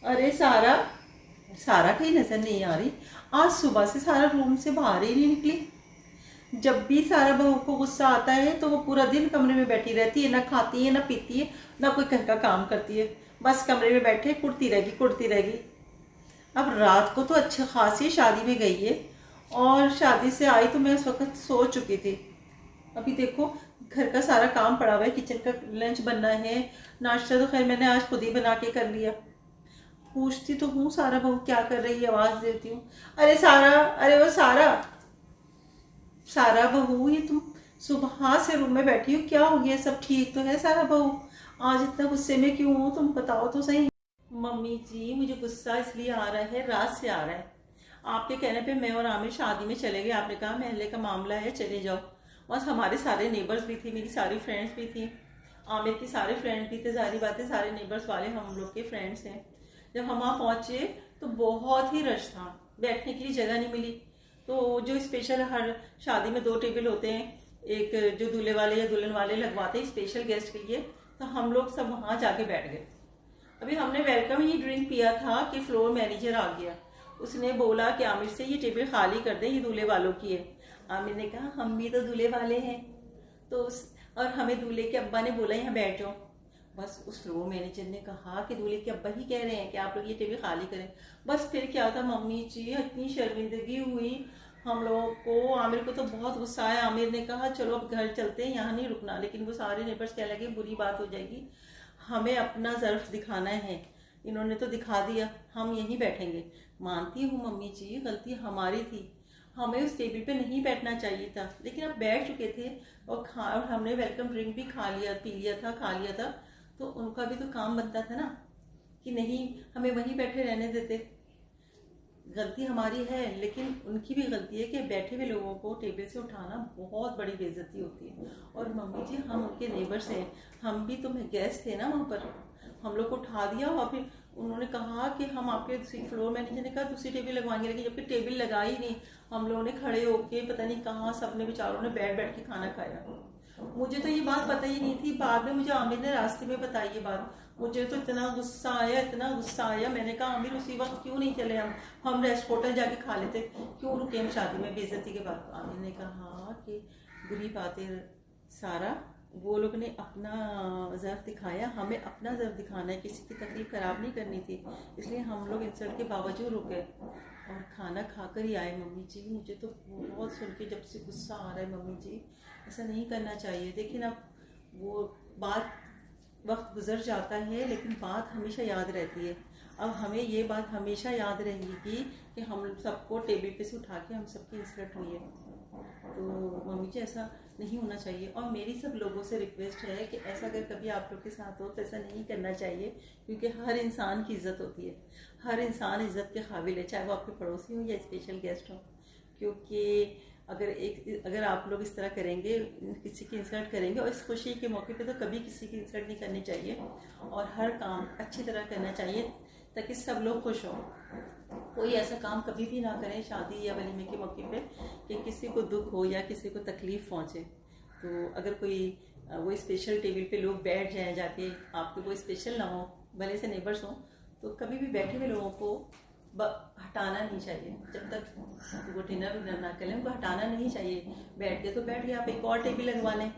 अरे सारा, सारा कहीं नजर नहीं आ रही। आज सुबह से सारा रूम से बाहर ही नहीं निकली। जब भी सारा बहू को गुस्सा आता है तो वो पूरा दिन कमरे में बैठी रहती है, ना खाती है ना पीती है ना कोई घर का काम करती है। बस कमरे में बैठे कुड़ती रहेगी कुड़ती रहेगी। अब रात को तो अच्छी खासी शादी में गई है, और शादी से आई तो मैं उस वक्त सो चुकी थी। अभी देखो, घर का सारा काम पड़ा हुआ है, किचन का लंच बनना है। नाश्ता तो खैर मैंने आज खुद ही बना के कर लिया। पूछती तो हूँ सारा बहू क्या कर रही है, आवाज़ देती हूँ। अरे सारा, अरे वो सारा, सारा बहू ये तुम सुबह से रूम में बैठी हो, क्या हो गया? सब ठीक तो है सारा बहू? आज इतना गुस्से में क्यों हो तुम, बताओ तो सही। मम्मी जी, मुझे गुस्सा इसलिए आ रहा है, रात से आ रहा है। आपके कहने पे मैं और आमिर शादी में चले गए। आपने कहा महल्ले का मामला है, चले जाओ। बस हमारे सारे नेबर्स भी थे, मेरी सारी फ्रेंड्स भी थी, आमिर की सारे फ्रेंड भी थे। जाहिर बात है सारे नेबर्स वाले हम लोग के फ्रेंड्स हैं। जब हम वहाँ पहुँचे तो बहुत ही रश था, बैठने के लिए जगह नहीं मिली। तो जो स्पेशल हर शादी में 2 टेबल होते हैं, एक जो दूल्हे वाले या दुल्हन वाले लगवाते हैं स्पेशल गेस्ट के लिए, तो हम लोग सब वहाँ जाके बैठ गए। अभी हमने वेलकम ही ड्रिंक पिया था कि फ्लोर मैनेजर आ गया। उसने बोला कि आमिर से ये टेबल खाली कर दे, ये दूल्हे वालों की है। आमिर ने कहा हम भी तो दूल्हे वाले हैं। तो और हमें दूल्हे के अब्बा ने बोला यहाँ बैठ जाओ। बस उस फ्लोर मैनेजर ने कहा कि दूल्हे के अब्बा ही कह रहे हैं कि आप लोग ये टेबल खाली करें। बस फिर क्या था मम्मी जी, इतनी शर्मिंदगी हुई हम लोगों को। आमिर को तो बहुत गुस्सा आया। आमिर ने कहा चलो अब घर चलते हैं, यहाँ नहीं रुकना। लेकिन वो सारे नेबर्स कह लगे बुरी बात हो जाएगी, हमें अपना ज़र्फ दिखाना है। इन्होंने तो दिखा दिया, हम यहीं बैठेंगे। मानती हूँ मम्मी जी, गलती हमारी थी, हमें उस टेबल पे नहीं बैठना चाहिए था। लेकिन अब बैठ चुके थे और हमने वेलकम ड्रिंक भी खा लिया, पी लिया था, खा लिया था। तो उनका भी तो काम बनता था ना कि नहीं हमें वहीं बैठे रहने देते। गलती हमारी है, लेकिन उनकी भी गलती है कि बैठे हुए लोगों को टेबल से उठाना बहुत बड़ी बेइज्जती होती है। और मम्मी जी, हम उनके नेबर्स हैं, हम भी तो गेस्ट थे ना वहाँ पर। हम लोग को उठा दिया और फिर उन्होंने कहा कि हम आपके दूसरी फ्लोर मैनेजर ने कहा दूसरी टेबल लगवाएंगे, लेकिन जबकि टेबल लगाई नहीं। हम लोगों ने खड़े होके पता नहीं कहाँ सबने बेचारों ने बैठ बैठ के खाना खाया। मुझे तो ये बात पता ही नहीं थी, बाद में मुझे आमिर ने रास्ते में बताई ये बात। मुझे तो इतना गुस्सा आया, इतना गुस्सा आया। मैंने कहा आमिर उसी वक्त क्यों नहीं चले, हम रेस्ट होटल जाके खा लेते, क्यों रुके हम शादी में बेइज्जती के बाद। आमिर ने कहा कि बुरी बात है सारा, वो लोग ने अपना ज़र्फ दिखाया, हमें अपना ज़र्फ दिखाना है, किसी की तकलीफ खराब नहीं करनी थी, इसलिए हम लोग इंसल्ट के बावजूद रुके और खाना खाकर ही आए। मम्मी जी, मुझे तो बहुत सुन के जब से गुस्सा आ रहा है मम्मी जी, ऐसा नहीं करना चाहिए। लेकिन अब वो बात, वक्त गुजर जाता है लेकिन बात हमेशा याद रहती है। अब हमें ये बात हमेशा याद रहेगी कि हम सबको टेबल पे से उठा के हम सबकी इंसल्ट हुई है। तो मम्मी जी, ऐसा नहीं होना चाहिए। और मेरी सब लोगों से रिक्वेस्ट है कि ऐसा अगर कभी आप लोग के साथ हो तो ऐसा नहीं करना चाहिए, क्योंकि हर इंसान की इज्जत होती है, हर इंसान इज्जत के काबिल है, चाहे वो आपके पड़ोसी हो या स्पेशल गेस्ट हो। क्योंकि अगर आप लोग इस तरह करेंगे, किसी की इंसल्ट करेंगे, और इस खुशी के मौके पे तो कभी किसी की इंसल्ट नहीं करनी चाहिए और हर काम अच्छी तरह करना चाहिए ताकि सब लोग खुश हों। कोई ऐसा काम कभी भी ना करें शादी या वलीमे के मौके पे कि किसी को दुख हो या किसी को तकलीफ पहुंचे। तो अगर कोई वो स्पेशल टेबल पे लोग बैठ जाएं जाके, आपके कोई स्पेशल ना हो, भले से नेबर्स हों, तो कभी भी बैठे हुए लोगों को हटाना नहीं चाहिए। जब तक वो डिनर विनर ना करें उनको हटाना नहीं चाहिए। बैठ गए तो बैठ गए, आप एक और टेबल लगवा लें,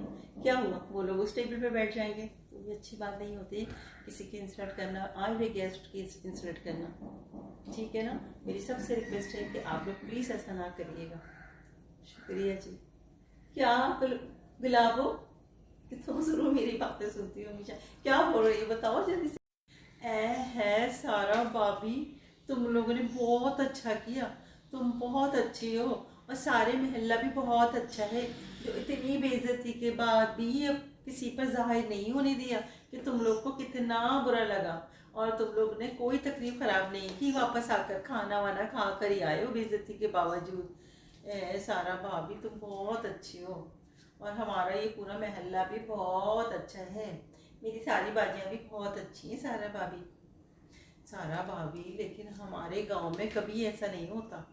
क्या हुआ, वो लोग उस टेबल पे बैठ जाएंगे। तो ये अच्छी बात नहीं होती किसी की इंसल्ट करना, आए हुए गेस्ट की इंसल्ट करना। ठीक है ना? मेरी सबसे रिक्वेस्ट है कि आप लोग प्लीज़ ऐसा ना करिएगा। शुक्रिया जी। क्या गुलाबो, कि तुम जरूर मेरी बातें सुनती हो हमेशा, क्या बोल रही है बताओ जल्दी से। ऐ है सारा भाभी, तुम लोगों ने बहुत अच्छा किया, तुम बहुत अच्छी हो और सारे मोहल्ला भी बहुत अच्छा है, जो इतनी बेइज्जती के बाद भी अब किसी पर जाहिर नहीं होने दिया कि तुम लोग को कितना बुरा लगा। और तुम लोग ने कोई तकलीफ खराब नहीं की, वापस आकर खाना वाना खा कर ही आए हो बेइज्जती के बावजूद। सारा भाभी तुम बहुत अच्छी हो और हमारा ये पूरा मोहल्ला भी बहुत अच्छा है। मेरी सारी बाजियाँ भी बहुत अच्छी हैं सारा भाभी। सारा भाभी, लेकिन हमारे गांव में कभी ऐसा नहीं होता।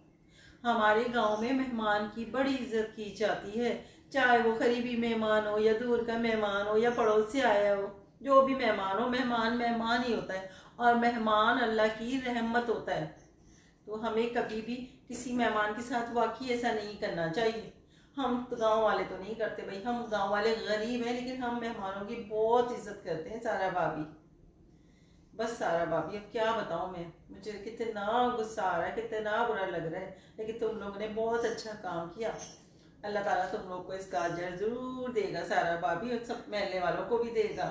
हमारे गांव में मेहमान की बड़ी इज्जत की जाती है, चाहे वो करीबी मेहमान हो या दूर का मेहमान हो या पड़ोस से आया हो, जो भी मेहमान हो, मेहमान मेहमान ही होता है। और मेहमान अल्लाह की रहमत होता है। तो हमें कभी भी किसी मेहमान के साथ वाकई ऐसा नहीं करना चाहिए। हम तो गांव वाले तो नहीं करते भाई, हम गांव वाले गरीब हैं, लेकिन हम मेहमानों की बहुत इज्जत करते हैं सारा भाभी। बस सारा भाभी अब क्या बताऊं मैं, मुझे कितना गुस्सा आ रहा है, कितना बुरा लग रहा है, लेकिन तुम लोगों ने बहुत अच्छा काम किया। अल्लाह ताला तुम लोग को इसका अजर ज़रूर देगा सारा भाभी, और सब महल्ले वालों को भी देगा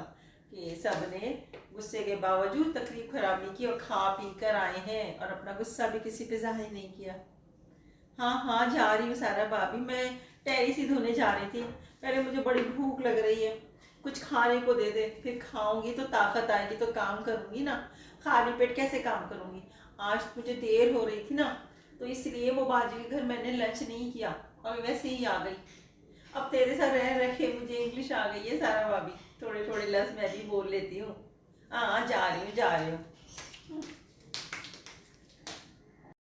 कि सब ने गुस्से के बावजूद तकलीफ खराब नहीं की और खा पी कर आए हैं और अपना गुस्सा भी किसी पे जाहिर नहीं किया। हाँ हाँ, जा रही हूँ सारा भाभी, मैं टेरिस ही धोने जा रही थी। पहले मुझे बड़ी भूख लग रही है, कुछ खाने को दे दे, फिर खाऊंगी तो ताकत आएगी तो काम करूंगी ना, खाली पेट कैसे काम करूंगी। आज मुझे देर हो रही थी ना, तो इसलिए वो बाजी के घर मैंने लंच नहीं किया और वैसे ही आ गई। अब तेरे साथ रह रखे मुझे इंग्लिश आ गई है सारा भाभी, थोड़े थोड़े लफ्ज़ मैं भी बोल लेती हूँ। हाँ, जा रही हूँ जा रही हूँ।